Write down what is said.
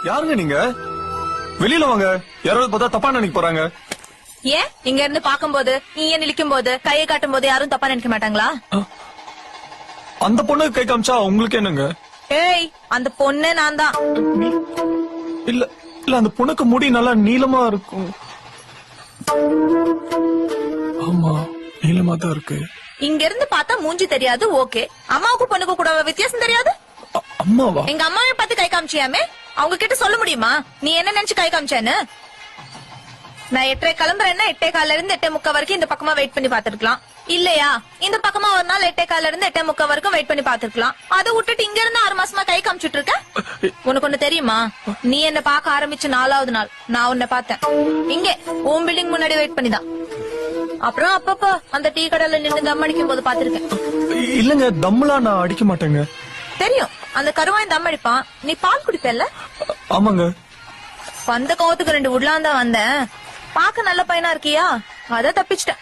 யாருங்க நீங்க? வெளியில வாங்க. யாராவது பார்த்தா தப்பா நினைக்க போறாங்க. ஏன் இங்க இருந்து பாக்கும்போது நீ ஏன் நிக்கும் போது கையை காட்டும் போது யாரும் தப்பா நினைக்க மாட்டாங்களா? அந்த பொண்ணு கை காமிச்சா உங்களுக்கு என்னங்க? ஏய், அந்த பொண்ணே நான் தான். இல்ல இல்ல, அந்த பொண்ணுக்கு முடி நல்லா நீளமா இருக்கும். ஆமா, நீளமா தான் இருக்கு. இங்க இருந்து பார்த்தா மூஞ்சி தெரியாது, ஓகே. அம்மாவுக்கு பொண்ணுக்கு கூட வித்தியாசம் தெரியாது. அம்மாவா? எங்க அம்மாவை பார்த்து கை காமிச்சியாமே, அவங்க கிட்ட சொல்ல முடியுமா நீ என்ன நினைச்சு கை காமிச்சேன்னு? நான் 8:30 கிளம்புறேன்னா 8:15 இருந்து 8:45 வரைக்கும் இந்த பக்கமா வெயிட் பண்ணி பாத்துருக்கலாம். இல்லையா இந்த பக்கமா ஒரு நாள் 8:15 இருந்து 8:45 வரைக்கும் வெயிட் பண்ணி பாத்துருக்கலாம். அதை விட்டுட்டு இங்க இருந்து 6 மாசமா கை காமிச்சிட்டு இருக்க. உனக்கு ஒண்ணு தெரியுமா? நீ என்ன பாக்க ஆரம்பிச்சு 4வது நாள் நான் உன்னை பார்த்தேன் இங்க உன் பில்டிங் முன்னாடி வெயிட் பண்ணிதான். அப்புறம் அப்பப்ப அந்த டீ கடையில நின்று தம் அடிக்கும் போது பாத்திருக்கேன். இல்லங்க, தம்லாம் நான் அடிக்க மாட்டேங்க. தெரியும், அந்த கருவாய் தம் அடிப்பான். நீ பால் குடிப்பல்ல? ஆமாங்க. வந்த கோவத்துக்கு 2 உட்லாம் தான் வந்தேன். பாக்க நல்ல பையனா இருக்கியா, அத தப்பிச்சிட்டேன்.